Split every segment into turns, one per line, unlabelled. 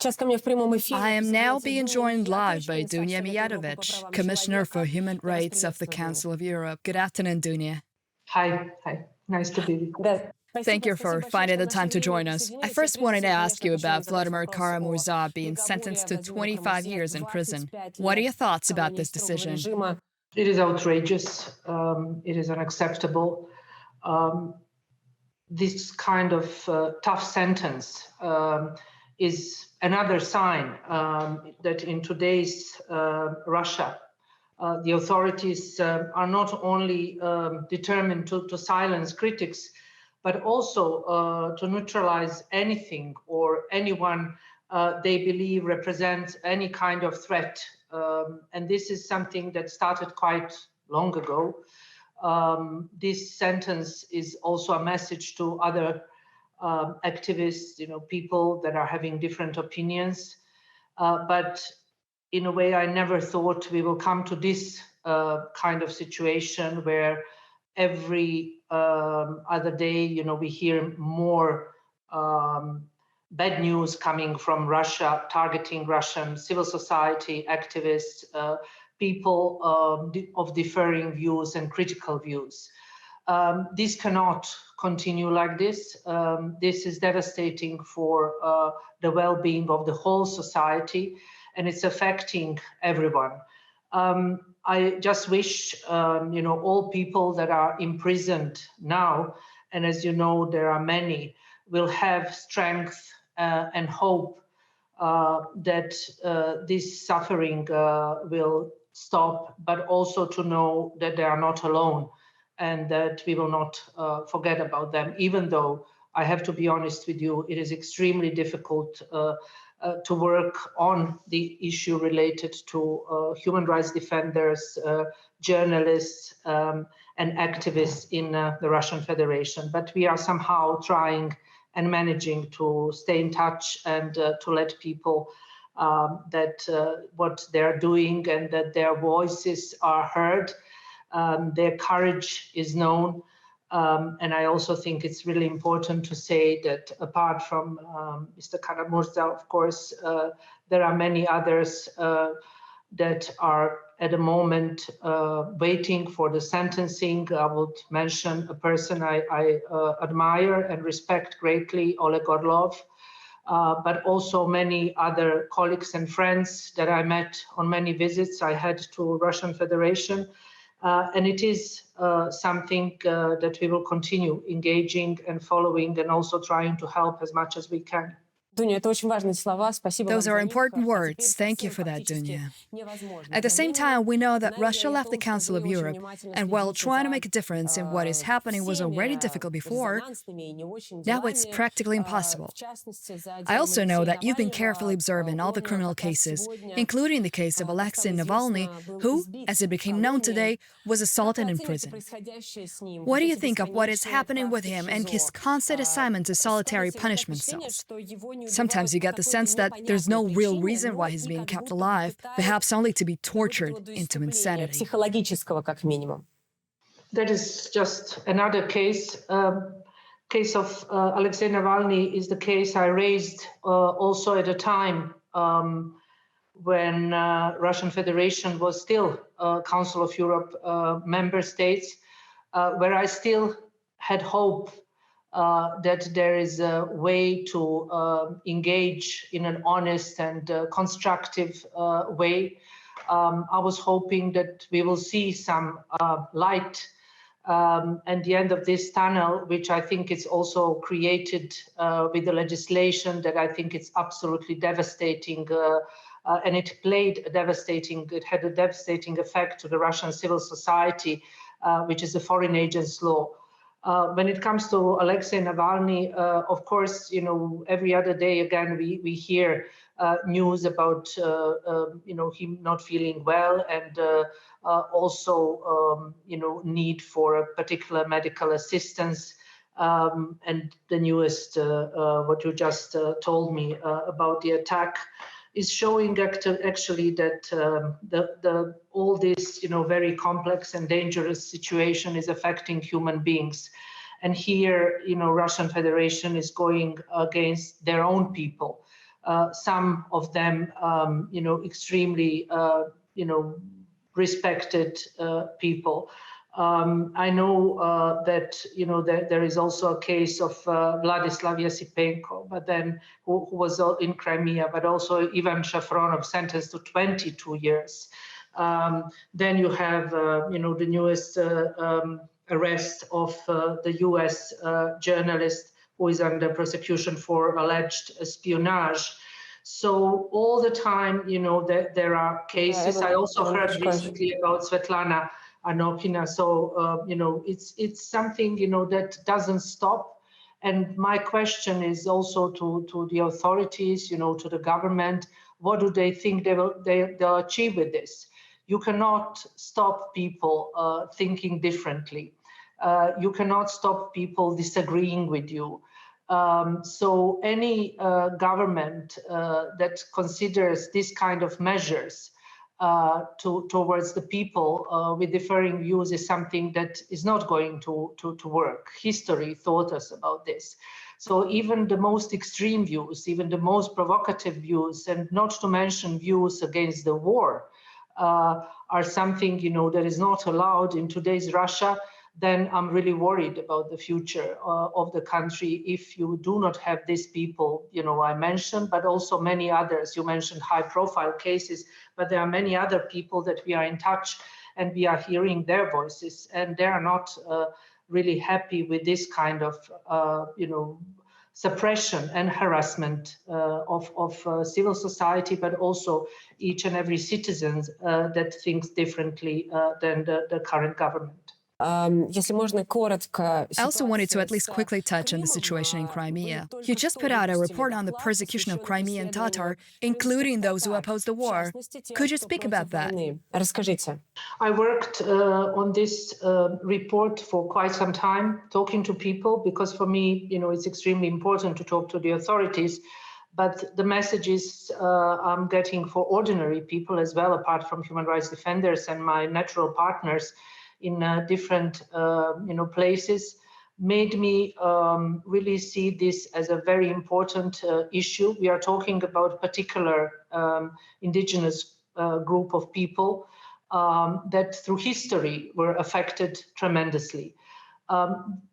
I am now being joined live by Dunja Mijatovic, Commissioner for Human Rights of the Council of Europe. Good afternoon, Dunja.
Hi. Nice to be here.
Thank you for finding the time to join us. I first wanted to ask you about Vladimir Kara-Murza being sentenced to 25 years in prison. What are your thoughts about this decision?
It is outrageous. It is unacceptable. This kind of tough sentence is another sign that in today's Russia, the authorities are not only determined to silence critics, but also to neutralize anything or anyone they believe represents any kind of threat. And this is something that started quite long ago. This sentence is also a message to other activists, people that are having different opinions. But in a way, I never thought we will come to this kind of situation where every other day, we hear more bad news coming from Russia, targeting Russian civil society activists, people of differing views and critical views. This cannot continue like this. This is devastating for the well-being of the whole society, and it's affecting everyone. I just wish, all people that are imprisoned now, and as you know, there are many, will have strength and hope that this suffering will stop, but also to know that they are not alone and that we will not forget about them, even though I have to be honest with you, it is extremely difficult to work on the issue related to human rights defenders, journalists, and activists in the Russian Federation. But we are somehow trying and managing to stay in touch and to let people that what they're doing and that their voices are heard, their courage is known. And I also think it's really important to say that apart from Mr. Kara-Murza, of course, there are many others that are at the moment waiting for the sentencing. I would mention a person I admire and respect greatly, Oleg Orlov, but also many other colleagues and friends that I met on many visits I had to Russian Federation. And it is something that we will continue engaging and following and also trying to help as much as we can.
Those are important words. Thank you for that, Dunja. At the same time, we know that Russia left the Council of Europe, and while trying to make a difference in what is happening was already difficult before, now it's practically impossible. I also know that you've been carefully observing all the criminal cases, including the case of Alexei Navalny, who, as it became known today, was assaulted in prison. What do you think of what is happening with him and his constant assignment to solitary punishment cells? Sometimes you get the sense that there's no real reason why he's being kept alive, perhaps only to be tortured into insanity.
That is just another case. Case of Alexei Navalny is the case I raised also at a time when Russian Federation was still Council of Europe member states, where I still had hope that there is a way to engage in an honest and constructive way. I was hoping that we will see some light at the end of this tunnel, which I think is also created with the legislation that I think it's absolutely devastating. And it had a devastating effect to the Russian civil society, which is the Foreign Agents Law. When it comes to Alexei Navalny, of course, every other day again we hear news about him not feeling well and also need for a particular medical assistance. And the newest, what you just told me about the attack, is showing actually that all this very complex and dangerous situation is affecting human beings. And here, Russian Federation is going against their own people. some of them, extremely, respected people. I know that there is also a case of Vladislav Yasipenko, but then who was in Crimea, but also Ivan Shafronov sentenced to 22 years. Then you have the newest arrest of the U.S. journalist who is under prosecution for alleged espionage. So all the time, there are cases. I also heard recently about Svetlana Anokina. So, it's something, that doesn't stop. And my question is also to the authorities, to the government, what do they think they'll achieve with this? You cannot stop people thinking differently. You cannot stop people disagreeing with you. So any government that considers this kind of measures towards the people with differing views is something that is not going to work. History taught us about this. So even the most extreme views, even the most provocative views, and not to mention views against the war, are something, that is not allowed in today's Russia, then I'm really worried about the future of the country if you do not have these people, I mentioned, but also many others. You mentioned high-profile cases, but there are many other people that we are in touch and we are hearing their voices, and they are not really happy with this kind of, suppression and harassment of civil society, but also each and every citizen that thinks differently than the current government.
I also wanted to at least quickly touch on the situation in Crimea. You just put out a report on the persecution of Crimean Tatars, including those who oppose the war. Could you speak about that?
I worked on this report for quite some time, talking to people, because for me, it's extremely important to talk to the authorities. But the messages I'm getting for ordinary people as well, apart from human rights defenders and my natural partners in different places, made me really see this as a very important issue. We are talking about a particular indigenous group of people that through history were affected tremendously.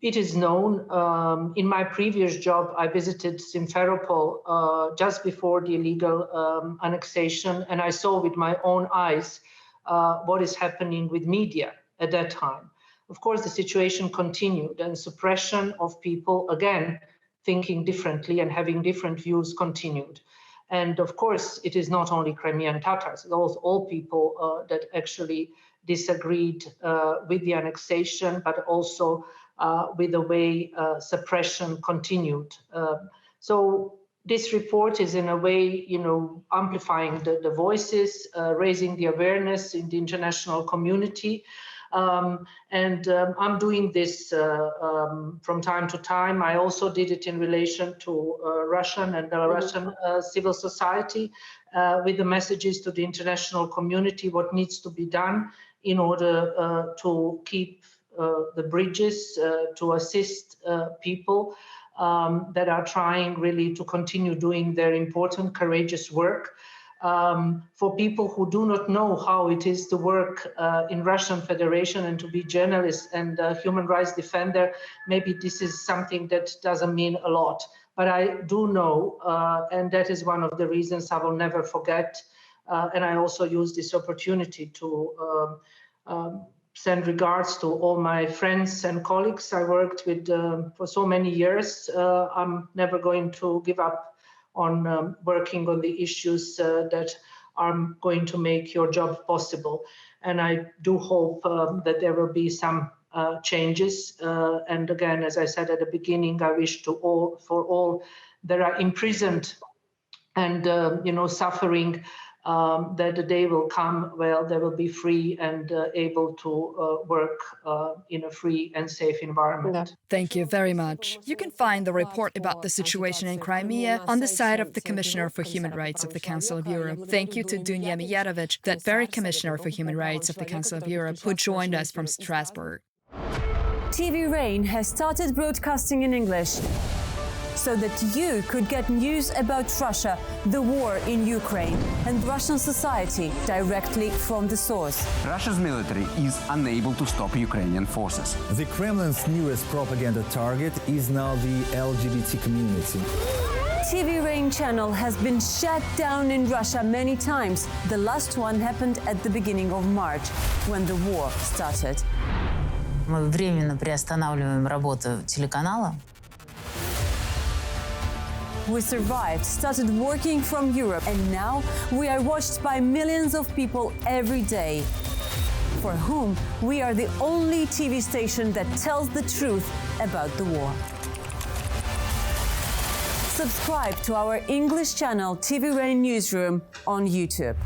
It is known, in my previous job, I visited Simferopol just before the illegal annexation, and I saw with my own eyes what is happening with media at that time. Of course, the situation continued, and suppression of people, again, thinking differently and having different views continued. And of course, it is not only Crimean Tatars, it's all people that actually disagreed with the annexation, but also with the way suppression continued. So this report is in a way, amplifying the voices, raising the awareness in the international community. I'm doing this from time to time. I also did it in relation to Russian and Belarusian civil society with the messages to the international community, what needs to be done in order to keep the bridges, to assist people that are trying really to continue doing their important, courageous work. For people who do not know how it is to work in Russian Federation and to be journalist and human rights defender, maybe this is something that doesn't mean a lot. But I do know, and that is one of the reasons I will never forget. And I also use this opportunity to send regards to all my friends and colleagues I worked with for so many years. I'm never going to give up on working on the issues that are going to make your job possible. And I do hope that there will be some changes. And again, as I said at the beginning, I wish for all that are imprisoned and suffering, that the day will come where they will be free and able to work in a free and safe environment.
Thank you very much. You can find the report about the situation in Crimea on the site of the Commissioner for Human Rights of the Council of Europe. Thank you to Dunja Mijatovic, that very Commissioner for Human Rights of the Council of Europe, who joined us from Strasbourg.
TV Rain has started broadcasting in English. so that you could get news about Russia, the war in Ukraine, and Russian society directly from the source.
Russia's military is unable to stop Ukrainian forces.
The Kremlin's newest propaganda target is now the LGBT community.
TV Rain channel has been shut down in Russia many times. The last one happened at the beginning of March, when the war started.
Мы временно приостанавливаем работу телеканала.
We survived, started working from Europe, and now we are watched by millions of people every day, for whom we are the only TV station that tells the truth about the war. Subscribe to our English channel TV Rain Newsroom on YouTube.